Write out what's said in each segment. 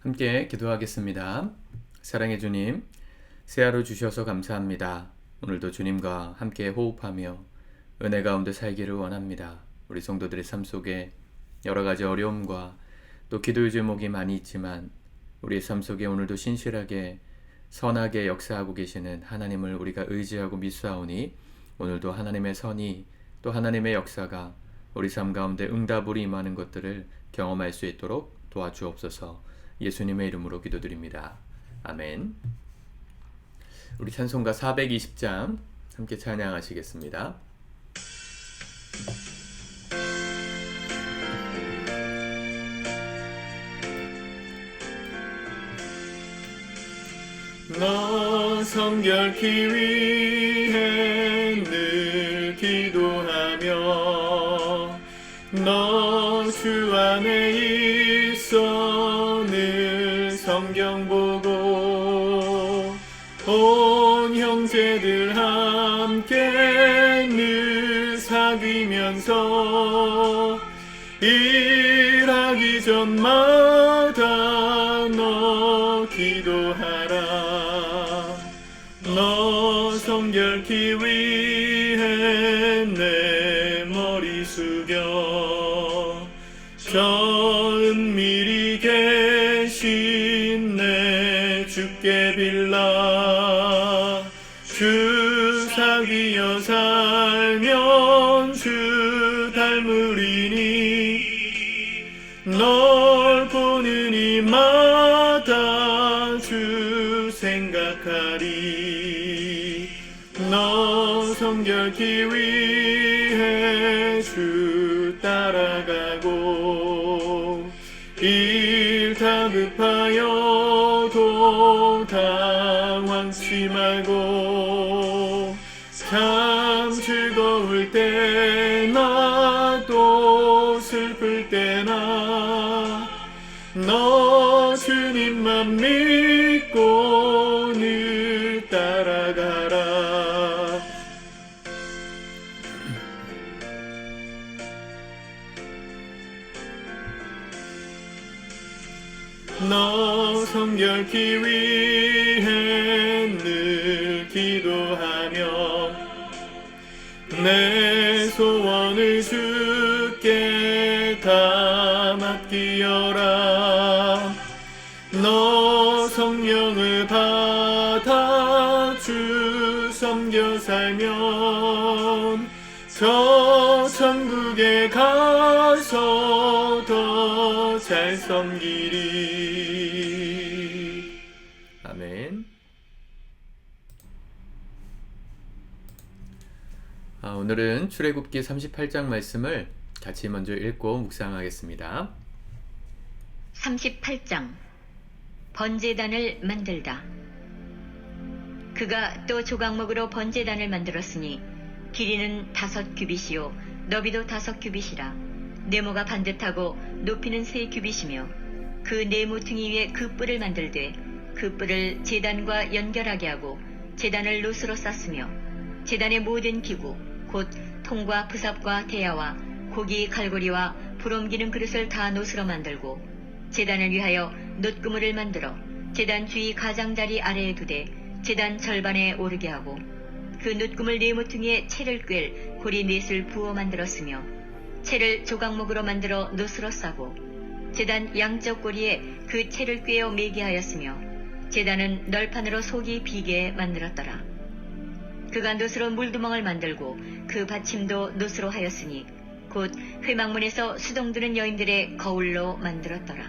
함께 기도하겠습니다. 사랑의 주님, 새 하루 주셔서 감사합니다. 오늘도 주님과 함께 호흡하며 은혜 가운데 살기를 원합니다. 우리 성도들의 삶 속에 여러 가지 어려움과 또 기도의 제목이 많이 있지만 우리의 삶 속에 오늘도 신실하게 선하게 역사하고 계시는 하나님을 우리가 의지하고 믿사오니 오늘도 하나님의 선이 또 하나님의 역사가 우리 삶 가운데 응답으로 임하는 것들을 경험할 수 있도록 도와주옵소서. 예수님의 이름으로 기도드립니다. 아멘. 우리 찬송가 420장 함께 찬양하시겠습니다. 너 성결케 위해 늘 기도하며 너 주 안에 있어 늘 성경 보고 온 형제들 함께 늘 사귀면서 일하기 전마다 너 기도하라. 너 성결케 위해 내 머리 숙여 저 은밀히 계신 내 주께 빌라. 주 사귀어 살면 주 닮으리니 널 보는 이마다 주 생각하리. 너 성결케 위해 주 따라가고 일 다급하여도 당황치 말고 참 즐거울 때나 또 슬플 때나 너 주님만 믿고 늘 따라가라. 너 성결케 위해 늘 기도하며 내 소원을 주께 다 맡기어라. 너 성령을 받아 주 섬겨 살면 저 천국에 가서 더 잘 섬기리. 아멘. 오늘은 출애굽기 38장 말씀을 같이 먼저 읽고 묵상하겠습니다. 38장 번제단을 만들다. 그가 또 조각목으로 번제단을 만들었으니 길이는 5규빗이요 너비도 5규빗이라. 네모가 반듯하고 높이는 3규빗이며 그 네모퉁이 위에 그 뿔을 만들되 그 뿔을 제단과 연결하게 하고 제단을 노스로 쌌으며 제단의 모든 기구 곧 통과 부삽과 대야와 고기 갈고리와 불 옮기는 그릇을 다 노스로 만들고 제단을 위하여 놋그물을 만들어 제단 주위 가장자리 아래에 두되 제단 절반에 오르게 하고 그 놋그물 네모퉁이에 채를 꿰 고리 넷을 부어 만들었으며 채를 조각목으로 만들어 놋으로 싸고 제단 양쪽 고리에 그 채를 꿰어 매게 하였으며 제단은 널판으로 속이 비게 만들었더라. 그가 놋으로 물두멍을 만들고 그 받침도 놋으로 하였으니 곧 회막문에서 수동드는 여인들의 거울로 만들었더라.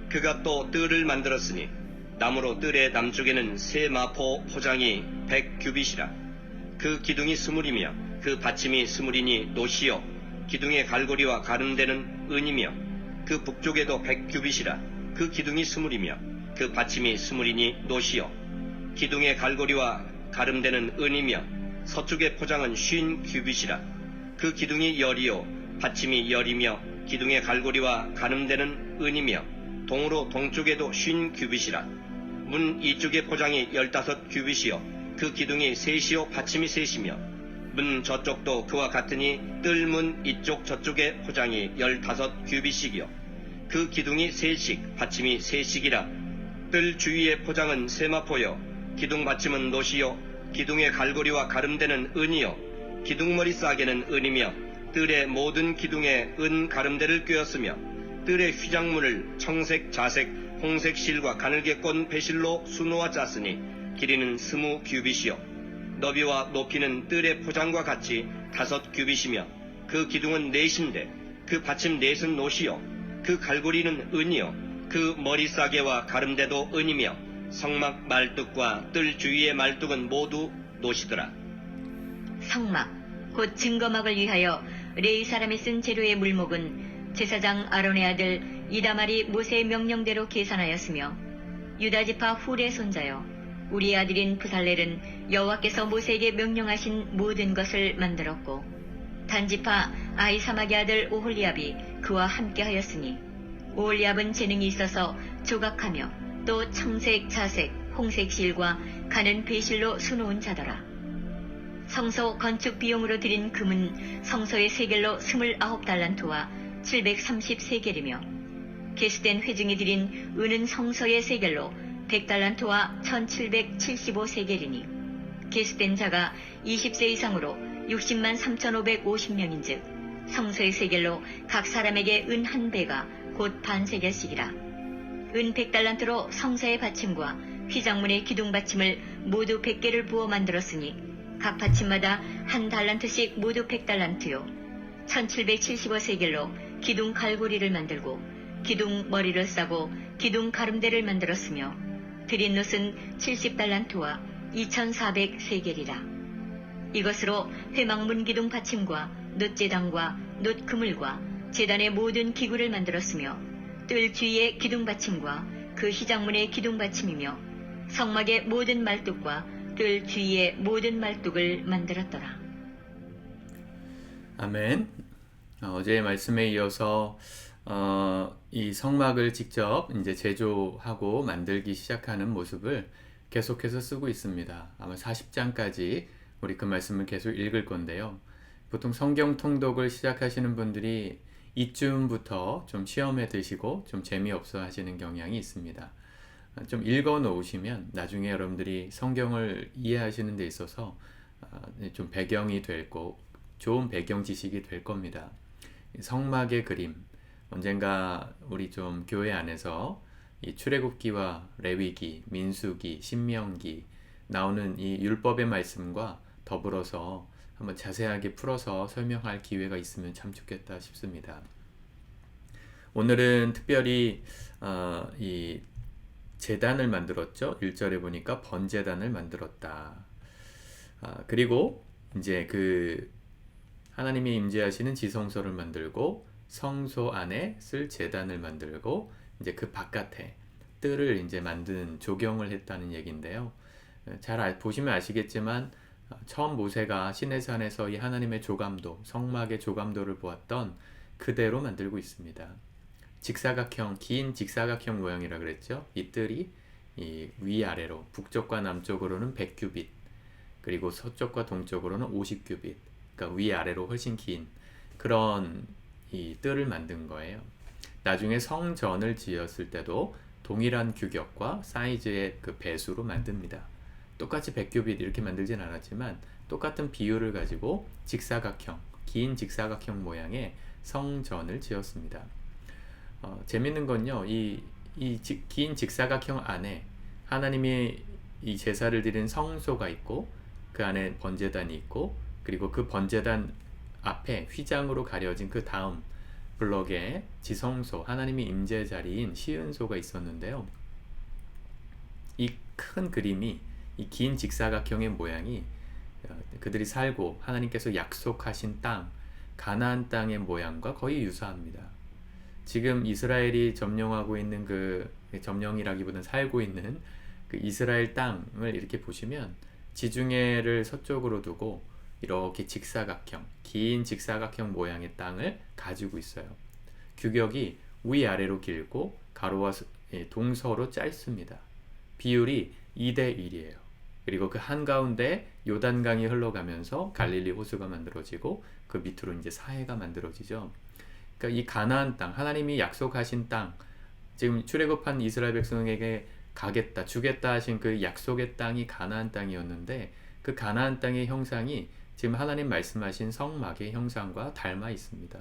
그가 또 뜰을 만들었으니 나무로 뜰의 남쪽에는 세 마포 포장이 100규빗이라. 그 기둥이 스물이며 그 받침이 스물이니 놋이요 기둥의 갈고리와 가름되는 은이며 그 북쪽에도 100규빗이라. 그 기둥이 스물이며 그 받침이 스물이니 놋이요 기둥의 갈고리와 가름되는 은이며 서쪽의 포장은 50규빗이라. 그 기둥이 열이요 받침이 열이며 기둥의 갈고리와 가름되는 은이며 동으로 동쪽에도 50규빗이라. 문 이쪽의 포장이 15규빗이요 그 기둥이 셋이요 받침이 셋이며 문 저쪽도 그와 같으니 뜰문 이쪽 저쪽의 포장이 15규빗이요 그 기둥이 세식, 받침이 세식이라. 뜰 주위의 포장은 세마포요, 기둥 받침은 노시요, 기둥의 갈고리와 가름대는 은이요, 기둥머리 싸개는 은이며, 뜰의 모든 기둥에 은 가름대를 꿰었으며, 뜰의 휘장문을 청색, 자색, 홍색 실과 가늘게 꼰 배실로 수놓아 짰으니 길이는 20규빗이요, 너비와 높이는 뜰의 포장과 같이 5규빗이며, 그 기둥은 넷인데 그 받침 넷은 노시요, 그 갈고리는 은이요, 그 머리 싸개와 가름대도 은이며, 성막 말뚝과 뜰 주위의 말뚝은 모두 노시더라. 성막 곧 증거막을 위하여 레위 사람이 쓴 재료의 물목은 제사장 아론의 아들 이다말이 모세의 명령대로 계산하였으며, 유다지파 훌의 손자여 우리의 아들인 부살렐은 여호와께서 모세에게 명령하신 모든 것을 만들었고, 단지파 아히사막의 아들 오홀리압이 그와 함께하였으니, 오홀리압은 재능이 있어서 조각하며 또 청색, 자색, 홍색 실과 가는 배실로 수놓은 자더라. 성소 건축 비용으로 들인 금은 성소의 세겔로 29달란트와 730세겔이며, 계수된 회중이 들인 은은 성소의 세겔로 100달란트와 1775세겔이니, 계수된 자가 20세 이상으로 60만 3,550명인즉 성소의 세겔로 각 사람에게 은 한 배가 곧 반세겔씩이라. 은 100달란트로 성소의 받침과 휘장문의 기둥 받침을 모두 100개를 부어 만들었으니 각 받침마다 한 달란트씩 모두 100달란트요. 1775세겔로 기둥 갈고리를 만들고 기둥 머리를 싸고 기둥 가름대를 만들었으며, 드린 놋은 70달란트와 2400세겔이라. 이것으로 회막문 기둥 받침과 놋제단과 놋그물과 제단의 모든 기구를 만들었으며, 뜰 주위의 기둥 받침과 그 휘장문의 기둥 받침이며 성막의 모든 말뚝과 뜰 주위의 모든 말뚝을 만들었더라. 아멘. 어제의 말씀에 이어서 이 성막을 직접 이제 제조하고 만들기 시작하는 모습을 계속해서 쓰고 있습니다. 아마 40장까지 우리 그 말씀을 계속 읽을 건데요. 보통 성경 통독을 시작하시는 분들이 이쯤부터 좀 시험에 드시고 좀 재미없어 하시는 경향이 있습니다. 좀 읽어 놓으시면 나중에 여러분들이 성경을 이해하시는 데 있어서 좀 배경이 되고 좋은 배경 지식이 될 겁니다. 성막의 그림, 언젠가 우리 좀 교회 안에서 이 출애굽기와 레위기, 민수기, 신명기 나오는 이 율법의 말씀과 더불어서 한번 자세하게 풀어서 설명할 기회가 있으면 참 좋겠다 싶습니다. 오늘은 특별히 이 제단을 만들었죠. 1절에 보니까 번제단을 만들었다. 그리고 이제 그 하나님이 임재하시는 지성소를 만들고 성소 안에 쓸 제단을 만들고 이제 그 바깥에 뜰을 이제 만든 조경을 했다는 얘기인데요. 잘 보시면 아시겠지만 처음 모세가 시내산에서 이 하나님의 조감도, 성막의 조감도를 보았던 그대로 만들고 있습니다. 직사각형, 긴 직사각형 모양이라 그랬죠. 이 뜰이 이 위아래로 북쪽과 남쪽으로는 100규빗, 그리고 서쪽과 동쪽으로는 50규빗, 그러니까 위아래로 훨씬 긴 그런 이 뜰을 만든 거예요. 나중에 성전을 지었을 때도 동일한 규격과 사이즈의 그 배수로 만듭니다. 똑같이 100규빗 이렇게 만들진 않았지만 똑같은 비율을 가지고 직사각형, 긴 직사각형 모양의 성전을 지었습니다. 재밌는 건요, 긴 직사각형 안에 하나님이 이 제사를 드린 성소가 있고 그 안에 번제단이 있고, 그리고 그 번제단 앞에 휘장으로 가려진 그 다음 블럭에 지성소, 하나님이 임재 자리인 시은소가 있었는데요. 이 큰 그림이, 이 긴 직사각형의 모양이 그들이 살고 하나님께서 약속하신 땅, 가나안 땅의 모양과 거의 유사합니다. 지금 이스라엘이 점령하고 있는 그, 점령이라기보다는 살고 있는 그 이스라엘 땅을 이렇게 보시면 지중해를 서쪽으로 두고 이렇게 직사각형, 긴 직사각형 모양의 땅을 가지고 있어요. 규격이 위아래로 길고 가로와 동서로 짧습니다. 비율이 2대1이에요. 그리고 그 한가운데 요단강이 흘러가면서 갈릴리 호수가 만들어지고 그 밑으로 이제 사해가 만들어지죠. 그러니까 이 가나안 땅, 하나님이 약속하신 땅, 지금 출애굽한 이스라엘 백성에게 가겠다, 주겠다 하신 그 약속의 땅이 가나안 땅이었는데 그 가나안 땅의 형상이 지금 하나님 말씀하신 성막의 형상과 닮아 있습니다.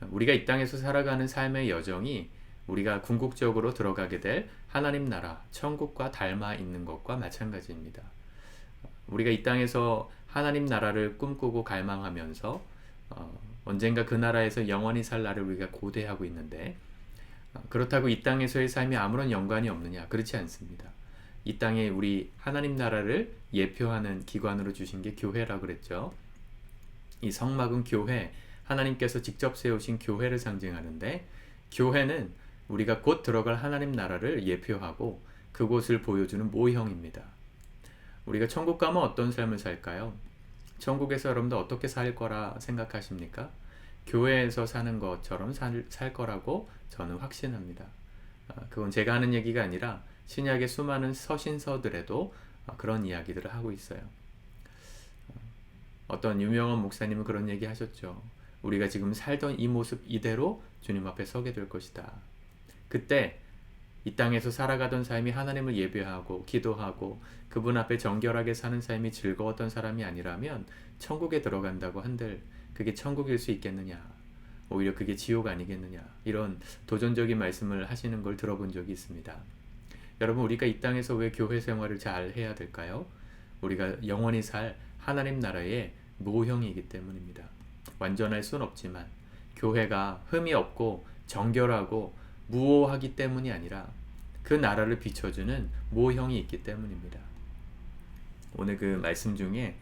우리가 이 땅에서 살아가는 삶의 여정이 우리가 궁극적으로 들어가게 될 하나님 나라, 천국과 닮아 있는 것과 마찬가지입니다. 우리가 이 땅에서 하나님 나라를 꿈꾸고 갈망하면서 언젠가 그 나라에서 영원히 살 날을 우리가 고대하고 있는데 그렇다고 이 땅에서의 삶이 아무런 연관이 없느냐? 그렇지 않습니다. 이 땅에 우리 하나님 나라를 예표하는 기관으로 주신 게 교회라고 그랬죠. 이 성막은 교회, 하나님께서 직접 세우신 교회를 상징하는데 교회는 우리가 곧 들어갈 하나님 나라를 예표하고 그곳을 보여주는 모형입니다. 우리가 천국 가면 어떤 삶을 살까요? 천국에서 여러분들 어떻게 살 거라 생각하십니까? 교회에서 사는 것처럼 살 거라고 저는 확신합니다. 그건 제가 하는 얘기가 아니라 신약의 수많은 서신서들에도 그런 이야기들을 하고 있어요. 어떤 유명한 목사님은 그런 얘기 하셨죠. 우리가 지금 살던 이 모습 이대로 주님 앞에 서게 될 것이다. 그때 이 땅에서 살아가던 삶이 하나님을 예배하고 기도하고 그분 앞에 정결하게 사는 삶이 즐거웠던 사람이 아니라면 천국에 들어간다고 한들 그게 천국일 수 있겠느냐, 오히려 그게 지옥 아니겠느냐, 이런 도전적인 말씀을 하시는 걸 들어본 적이 있습니다. 여러분, 우리가 이 땅에서 왜 교회 생활을 잘 해야 될까요? 우리가 영원히 살 하나님 나라의 모형이기 때문입니다. 완전할 순 없지만 교회가 흠이 없고 정결하고 무오하기 때문이 아니라 그 나라를 비춰주는 모형이 있기 때문입니다. 오늘 그 말씀 중에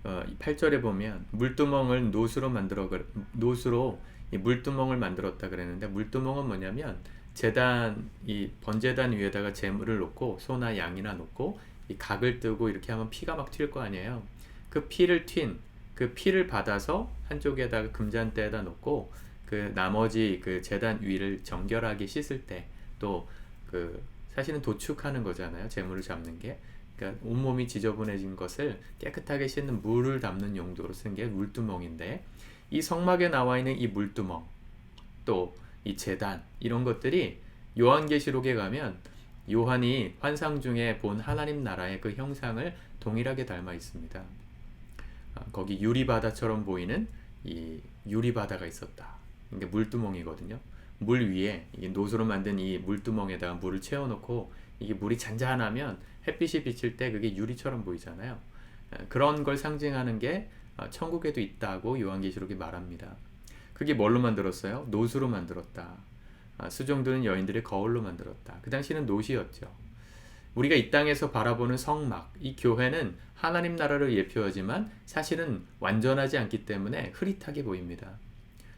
8절에 보면 물두멍을 노수로 이 물두멍을 만들었다 그랬는데, 물두멍은 뭐냐면 제단, 이 번제단 위에다가 제물을 놓고 소나 양이나 놓고 이 각을 뜨고 이렇게 하면 피가 막 튈 거 아니에요. 그 피를 받아서 한쪽에다가 금잔대에다 놓고 그 나머지 그 제단 위를 정결하게 씻을 때, 또 그 사실은 도축하는 거잖아요. 제물을 잡는 게. 그러니까 온몸이 지저분해진 것을 깨끗하게 씻는 물을 담는 용도로 쓴 게 물두멍인데, 이 성막에 나와 있는 이 물두멍, 또 이 제단, 이런 것들이 요한계시록에 가면 요한이 환상 중에 본 하나님 나라의 그 형상을 동일하게 닮아 있습니다. 거기 유리바다처럼 보이는 이 유리바다가 있었다. 이게 물두멍이거든요. 물 위에 이 노수로 만든 이 물두멍에다가 물을 채워놓고 이게 물이 잔잔하면 햇빛이 비칠 때 그게 유리처럼 보이잖아요. 그런 걸 상징하는 게 천국에도 있다고 요한계시록이 말합니다. 그게 뭘로 만들었어요? 노수로 만들었다. 수종드는 여인들의 거울로 만들었다. 그 당시는 노시였죠. 우리가 이 땅에서 바라보는 성막, 이 교회는 하나님 나라를 예표하지만 사실은 완전하지 않기 때문에 흐릿하게 보입니다.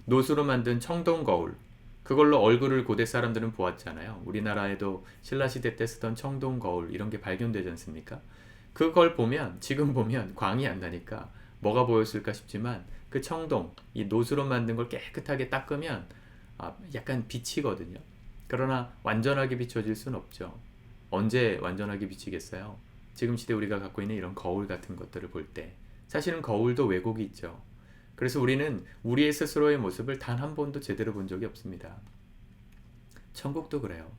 노수로 만든 청동 거울, 그걸로 얼굴을 고대 사람들은 보았잖아요. 우리나라에도 신라시대 때 쓰던 청동 거울, 이런 게 발견되지 않습니까? 그걸 보면, 지금 보면 광이 안 나니까 뭐가 보였을까 싶지만 그 청동, 이 노수로 만든 걸 깨끗하게 닦으면 약간 비치거든요. 그러나 완전하게 비춰질 수는 없죠. 언제 완전하게 비치겠어요? 지금 시대 우리가 갖고 있는 이런 거울 같은 것들을 볼 때 사실은 거울도 왜곡이 있죠. 그래서 우리는 우리의 스스로의 모습을 단 한 번도 제대로 본 적이 없습니다. 천국도 그래요.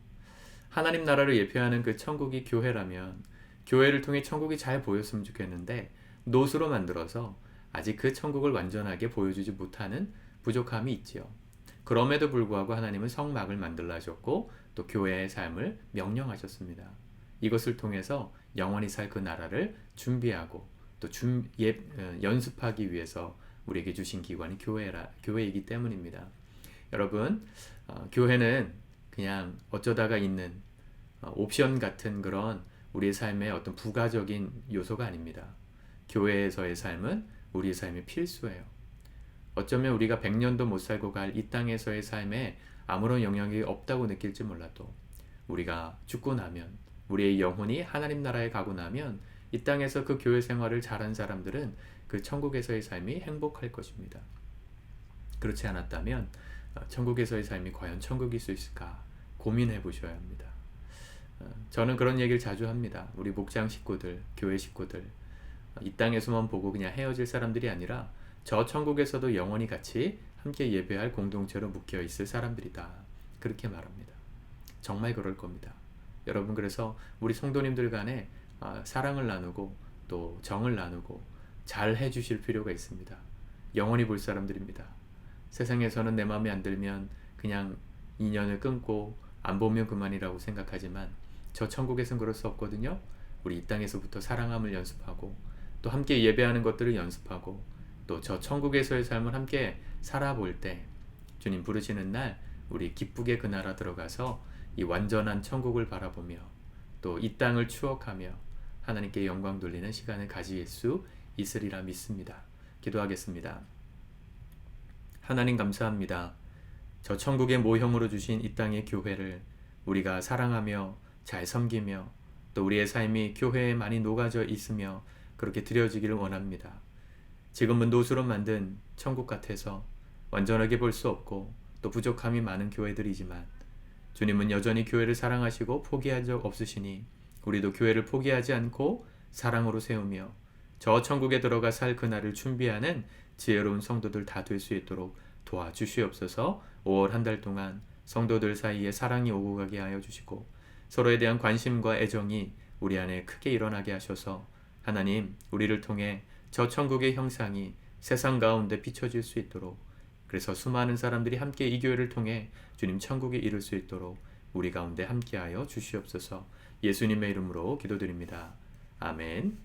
하나님 나라를 예표하는 그 천국이 교회라면 교회를 통해 천국이 잘 보였으면 좋겠는데 노수로 만들어서 아직 그 천국을 완전하게 보여주지 못하는 부족함이 있지요. 그럼에도 불구하고 하나님은 성막을 만들라 하셨고 또 교회의 삶을 명령하셨습니다. 이것을 통해서 영원히 살 그 나라를 준비하고 또 연습하기 위해서 우리에게 주신 기관이 교회이기 때문입니다. 여러분, 교회는 그냥 어쩌다가 있는 옵션 같은 그런 우리의 삶의 어떤 부가적인 요소가 아닙니다. 교회에서의 삶은 우리의 삶의 필수예요. 어쩌면 우리가 100년도 못 살고 갈 이 땅에서의 삶에 아무런 영향이 없다고 느낄지 몰라도 우리가 죽고 나면, 우리의 영혼이 하나님 나라에 가고 나면 이 땅에서 그 교회 생활을 잘한 사람들은 그 천국에서의 삶이 행복할 것입니다. 그렇지 않았다면 천국에서의 삶이 과연 천국일 수 있을까 고민해 보셔야 합니다. 저는 그런 얘기를 자주 합니다. 우리 목장 식구들, 교회 식구들, 이 땅에서만 보고 그냥 헤어질 사람들이 아니라 저 천국에서도 영원히 같이 함께 예배할 공동체로 묶여 있을 사람들이다. 그렇게 말합니다. 정말 그럴 겁니다. 여러분, 그래서 우리 성도님들 간에 사랑을 나누고 또 정을 나누고 잘 해주실 필요가 있습니다. 영원히 볼 사람들입니다. 세상에서는 내 마음에 안 들면 그냥 인연을 끊고 안 보면 그만이라고 생각하지만 저 천국에선 그럴 수 없거든요. 우리 이 땅에서부터 사랑함을 연습하고 또 함께 예배하는 것들을 연습하고 또 저 천국에서의 삶을 함께 살아볼 때 주님 부르시는 날 우리 기쁘게 그 나라 들어가서 이 완전한 천국을 바라보며 또 이 땅을 추억하며 하나님께 영광 돌리는 시간을 가질 수 있으리라 믿습니다. 기도하겠습니다. 하나님 감사합니다. 저 천국의 모형으로 주신 이 땅의 교회를 우리가 사랑하며 잘 섬기며 또 우리의 삶이 교회에 많이 녹아져 있으며 그렇게 드려지기를 원합니다. 지금은 노수로 만든 천국 같아서 완전하게 볼 수 없고 또 부족함이 많은 교회들이지만 주님은 여전히 교회를 사랑하시고 포기한 적 없으시니 우리도 교회를 포기하지 않고 사랑으로 세우며 저 천국에 들어가 살 그날을 준비하는 지혜로운 성도들 다 될 수 있도록 도와주시옵소서. 5월 한 달 동안 성도들 사이에 사랑이 오고 가게 하여 주시고 서로에 대한 관심과 애정이 우리 안에 크게 일어나게 하셔서 하나님, 우리를 통해 저 천국의 형상이 세상 가운데 비춰질 수 있도록, 그래서 수많은 사람들이 함께 이 교회를 통해 주님 천국에 이룰 수 있도록 우리 가운데 함께하여 주시옵소서. 예수님의 이름으로 기도드립니다. 아멘.